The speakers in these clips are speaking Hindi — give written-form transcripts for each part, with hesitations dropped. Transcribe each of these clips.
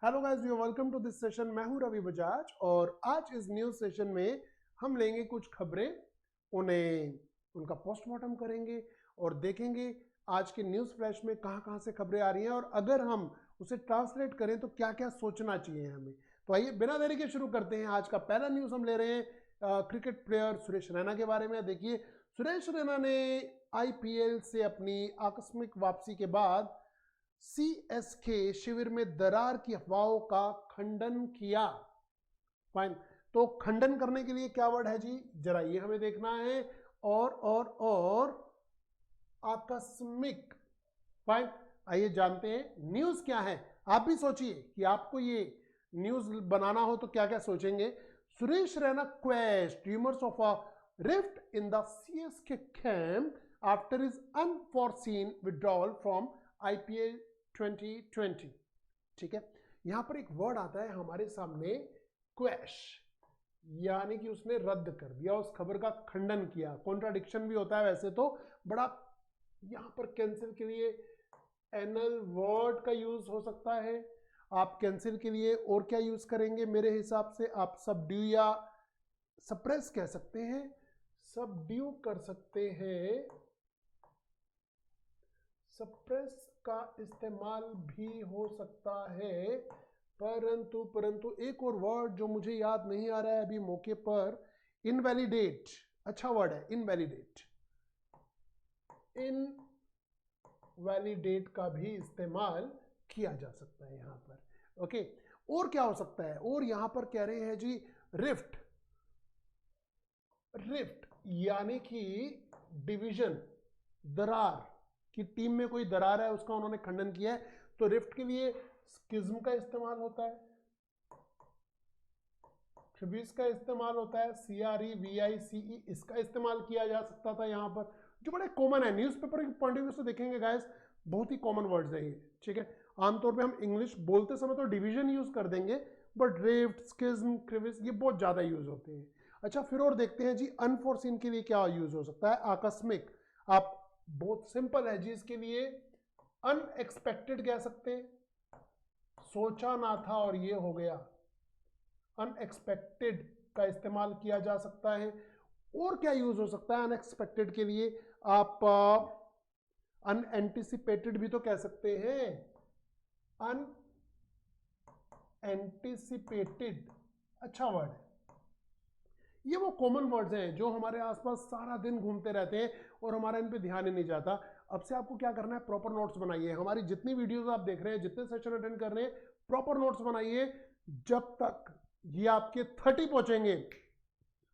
Hello guys, you welcome to this session. मैं हूं रवि बजाज और आज इस न्यूज सेशन में हम लेंगे कुछ खबरें, उन्हें उनका पोस्टमार्टम करेंगे और देखेंगे आज के न्यूज फ्लैश में कहां-कहां से खबरें आ रही हैं और अगर हम उसे ट्रांसलेट करें तो क्या-क्या सोचना चाहिए हमें। तो आइए बिना देरी के शुरू करते हैं। आज का पहला न्यूज हम ले रहे हैं क्रिकेट प्लेयर सुरेश रैना के बारे में। देखिए, सुरेश रैना ने आईपीएल से अपनी आकस्मिक वापसी के बाद सीएसके शिविर में दरार की अफवाहों का खंडन किया। फाइन, तो खंडन करने के लिए क्या वर्ड है जी, जरा ये हमें देखना है। और आकस्मिक। फाइन, आइए जानते हैं न्यूज क्या है। आप भी सोचिए कि आपको ये न्यूज बनाना हो तो क्या क्या सोचेंगे। Suresh Raina question rumors of a rift in the CSK camp after his unforeseen withdrawal from IPL 2020। ठीक है, यहां पर एक वर्ड आता है हमारे सामने, क्वैश, यानी कि उसने रद्द कर दिया, उस खबर का खंडन किया। कॉन्ट्राडिक्शन भी होता है वैसे तो, बड़ा यहां पर कैंसिल के लिए एनल वर्ड का यूज हो सकता है। आप कैंसिल के लिए और क्या यूज करेंगे? मेरे हिसाब से आप सबड्यू या सप्रेस कह सकते हैं, सबड्यू कर सकते हैं, सप्रेस का इस्तेमाल भी हो सकता है। परंतु एक और वर्ड जो मुझे याद नहीं आ रहा है अभी मौके पर, इनवैलिडेट। अच्छा वर्ड है इनवैलिडेट, इनवैलिडेट का भी इस्तेमाल किया जा सकता है यहां पर। ओके, और क्या हो सकता है? और यहां पर कह रहे हैं जी रिफ्ट, रिफ्ट यानी कि डिवीजन, दरार कि टीम में कोई दरार है उसका उन्होंने खंडन किया है। तो रिफ्ट के लिए स्किज्म का इस्तेमाल होता है, क्रिविस का इस्तेमाल होता है, CREVICE इसका इस्तेमाल किया जा सकता था यहां पर, जो बड़े कॉमन है। न्यूज़पेपर के पॉइंट ऑफ व्यू से देखेंगे गाइस, बहुत ही कॉमन वर्ड्स है ये। ठीक है, आमतौर पे हम इंग्लिश बोलते समय तो डिवीजन यूज कर देंगे, बट रिफ्ट, स्किज्म, क्रिविस ये बहुत ज्यादा यूज होते हैं। अच्छा, फिर और देखते हैं जी अनफोर्सीन के लिए क्या यूज हो सकता है। आकस्मिक, आप बहुत सिंपल है जी, इसके लिए अनएक्सपेक्टेड कह सकते हैं, सोचा ना था और ये हो गया, अनएक्सपेक्टेड का इस्तेमाल किया जा सकता है। और क्या यूज हो सकता है अनएक्सपेक्टेड के लिए? आप अनएंटिसिपेटेड भी तो कह सकते हैं, अनएंटिसिपेटेड अच्छा वर्ड है। ये वो कॉमन वर्ड्स हैं जो हमारे आसपास सारा दिन घूमते रहते हैं और हमारा इन पे ध्यान ही नहीं जाता। अब से आपको क्या करना है, प्रॉपर नोट्स बनाइए। हमारी जितनी वीडियोस आप देख रहे हैं, जितने सेशन अटेंड कर रहे हैं, प्रॉपर नोट्स बनाइए। जब तक ये आपके 30 पहुंचेंगे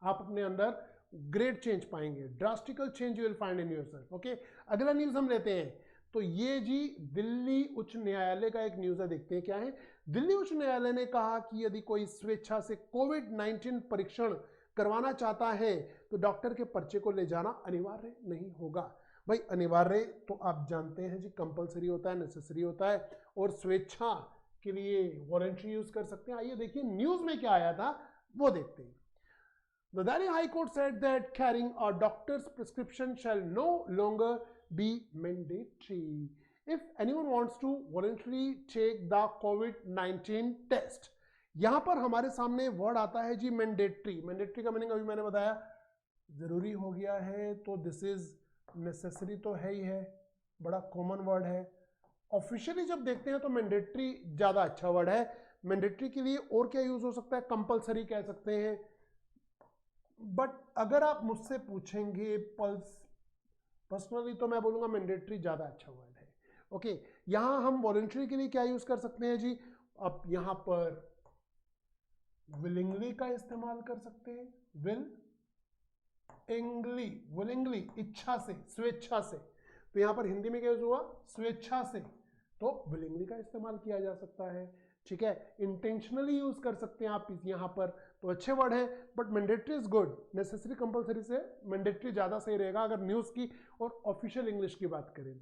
आप अपने अंदर ग्रेट चेंज पाएंगे, drastical change you will find in yourself. Okay, अगला न्यूज हम लेते हैं। तो ये जी दिल्ली उच्च न्यायालय का एक न्यूज है, देखते हैं क्या है। दिल्ली उच्च न्यायालय ने कहा कि यदि कोई स्वेच्छा से कोविड-19 परीक्षण करवाना चाहता है तो डॉक्टर के पर्चे को ले जाना अनिवार्य नहीं होगा। भाई अनिवार्य तो आप जानते हैं जी कंपलसरी होता है, नेसेसरी होता है, और स्वेच्छा के लिए वॉलंटरी यूज कर सकते हैं। आइए देखिए न्यूज में क्या आया था वो देखते हैं। The Delhi High Court said that carrying a doctor's prescription shall no longer be mandatory if anyone wants to voluntarily take the COVID-19 test। यहां पर हमारे सामने वर्ड आता है जी मैंडेटरी। मैंडेटरी का मीनिंग अभी मैंने बताया, जरूरी हो गया है, तो दिस इज नेसेसरी तो है ही है, बड़ा कॉमन वर्ड है। ऑफिशियली जब देखते हैं तो मैंडेटरी ज्यादा अच्छा वर्ड है। मैंडेटरी के लिए और क्या यूज हो सकता है? कंपलसरी कह सकते हैं। बट अगर आप मुझसे पूछेंगे पर्सनली तो मैं बोलूंगा मैंडेटरी ज्यादा अच्छा वर्ड है। ओके, यहां हम वॉलंटरी के लिए क्या यूज कर सकते हैं जी? अब यहां पर विलिंगली का इस्तेमाल कर सकते हैं, विलिंगली इच्छा से, स्वेच्छा से। तो यहां पर हिंदी में क्या यूज हुआ? स्वेच्छा से, तो विलिंगली का इस्तेमाल किया जा सकता है। ठीक है, इंटेंशनली यूज कर सकते हैं आप यहां पर, तो अच्छे वर्ड है। But mandatory is good, necessary compulsory से मैंडेटरी ज्यादा सही रहेगा अगर न्यूज की और ऑफिशियल इंग्लिश की बात करें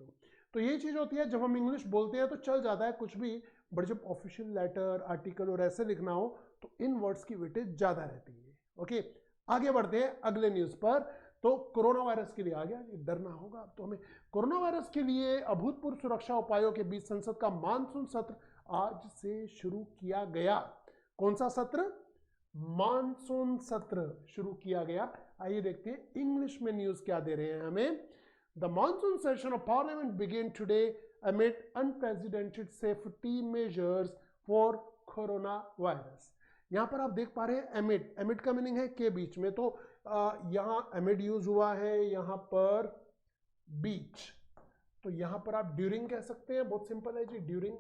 तो यही चीज होती है, जब हम इंग्लिश बोलते हैं तो चल जाता है कुछ भी, बट जब ऑफिशियल लेटर, आर्टिकल और ऐसे लिखना हो तो इन वर्ड्स की वेटेज ज्यादा रहती है। ओके, आगे बढ़ते हैं अगले न्यूज पर। तो कोरोना वायरस के लिए आ गया, डरना होगा अब तो हमें। कोरोना वायरस के लिए अभूतपूर्व सुरक्षा उपायों के बीच संसद का मानसून सत्र आज से शुरू किया गया। कौन सा सत्र? मानसून सत्र शुरू किया गया। आइए देखते हैं इंग्लिश में न्यूज क्या दे रहे हैं हमें। The monsoon session of parliament begin today amid unprecedented safety measures for corona virus. यहां पर आप देख पा रहे हैं एमिड, एमिड का मीनिंग है के बीच में, तो यहां एमिड यूज हुआ है, यहां पर बीच, तो यहां पर आप ड्यूरिंग कह सकते हैं। बहुत सिंपल है जी, ड्यूरिंग,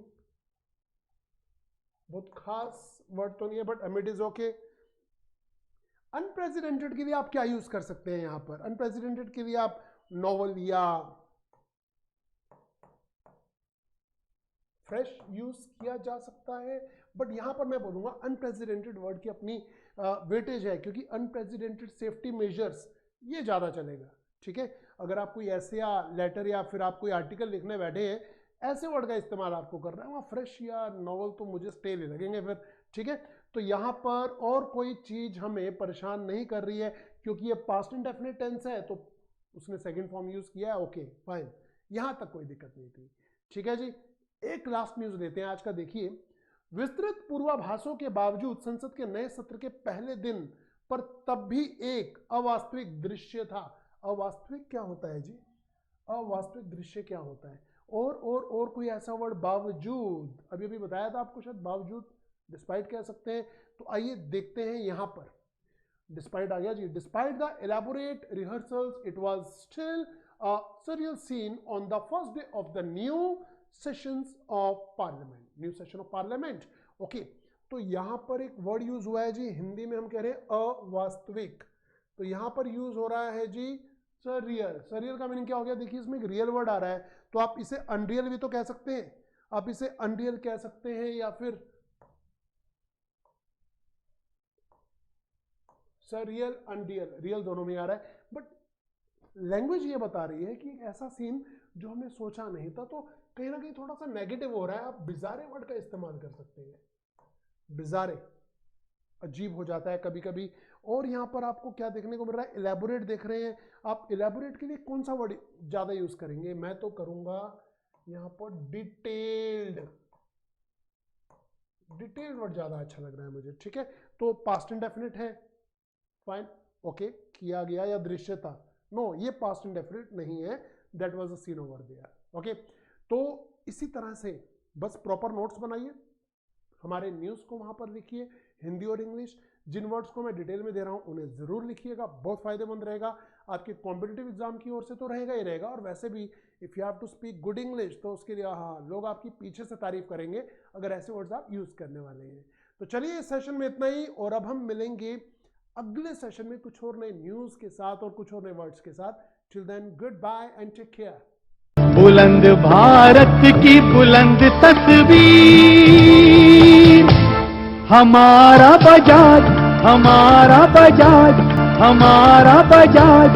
बहुत खास वर्ड तो नहीं है बट एमिड इज ओके। अनप्रेसिडेंटेड के लिए आप क्या यूज कर सकते हैं? यहां पर अनप्रेसिडेंटेड के लिए आप नोवेल या फ्रेश यूज किया जा सकता है, बट यहां पर मैं बोलूंगा अनप्रेसिडेंटेड वर्ड की अपनी वेटेज है, क्योंकि अनप्रेसिडेंटेड सेफ्टी मेजर्स ये ज्यादा चलेगा। ठीक है, अगर आप कोई ऐसे या लेटर या फिर आप कोई आर्टिकल लिखने बैठे हैं, ऐसे वर्ड का इस्तेमाल आपको करना है, वहां फ्रेश या नॉवल तो मुझे स्टे ले लगेंगे फिर। ठीक है, तो यहां पर और कोई चीज हमें परेशान नहीं कर रही है, क्योंकि ये पास्ट इंडेफिनिट टेंस है तो उसने सेकंड फॉर्म यूज किया है। ओके फाइन, यहां तक कोई दिक्कत नहीं थी। ठीक है जी, एक लास्ट न्यूज लेते हैं आज का। देखिए, विस्तृत पूर्वाभासों के बावजूद संसद के नए सत्र के पहले दिन पर तब भी एक अवास्तविक दृश्य था। अवास्तविक क्या होता है जी? अवास्तविक दृश्य क्या होता है? और कोई ऐसा वर्ड? बावजूद, अभी अभी बताया था आपको, शायद बावजूद, डिस्पाइट कह सकते हैं। तो आइए देखते हैं यहां पर। डिस्पाइट आ गया जी। Despite the elaborate rehearsals it was still a surreal scene on the first day of the new sessions of parliament, new session of parliament. Okay, तो यहां पर एक वर्ड यूज हुआ है जी, हिंदी में हम कह रहे हैं अवास्तविक, तो यहां पर यूज हो रहा है जी सरियल। सरियल का मीनिंग क्या हो गया? देखिए, इसमें एक रियल वर्ड आ रहा है, तो आप इसे अनरियल भी तो कह सकते हैं, आप इसे अनरियल कह सकते हैं या फिर सरियल, अनरियल, रियल दोनों में आ रहा है, बट लैंग्वेज ये बता रही है कि एक ऐसा सीन जो हमने सोचा नहीं था, तो कहीं ना कहीं थोड़ा सा नेगेटिव हो रहा है। आप बिजारे वर्ड का इस्तेमाल कर सकते हैं, बिजारे, अजीब हो जाता है कभी कभी। और यहां पर आपको क्या देखने को मिल रहा है? इलेबोरेट देख रहे हैं आप। इलेबोरेट के लिए कौन सा वर्ड ज्यादा यूज करेंगे? मैं तो करूंगा यहां पर डिटेल्ड, डिटेल्ड वर्ड ज्यादा अच्छा लग रहा है मुझे। ठीक है, तो पास्ट इंडेफिनिट है, फाइन, ओके, किया गया या दृश्य था, नो, ये पास्ट इंडेफिनिट नहीं है, that was a scene over there. Okay, तो इसी तरह से बस प्रॉपर नोट्स बनाइए, हमारे न्यूज को वहां पर लिखिए, हिंदी और इंग्लिश। जिन वर्ड्स को मैं डिटेल में दे रहा हूं उन्हें जरूर लिखिएगा, बहुत फायदेमंद रहेगा आपके कॉम्पिटिटिव एग्जाम की ओर से तो रहेगा ही रहेगा, और वैसे भी if you have to speak good English तो उसके लिए हाँ, लोग आपकी पीछे से तारीफ करेंगे अगर ऐसे वर्ड्स आप यूज करने वाले हैं। तो चलिए, इस सेशन में इतना ही, और अब हम मिलेंगे अगले सेशन में कुछ और नए न्यूज के साथ और कुछ और नए वर्ड्स के साथ। Till then, good bye and take care. Buland Bharat की बुलंद तस्वीर, हमारा बजाज, हमारा बजाज, हमारा बजाज।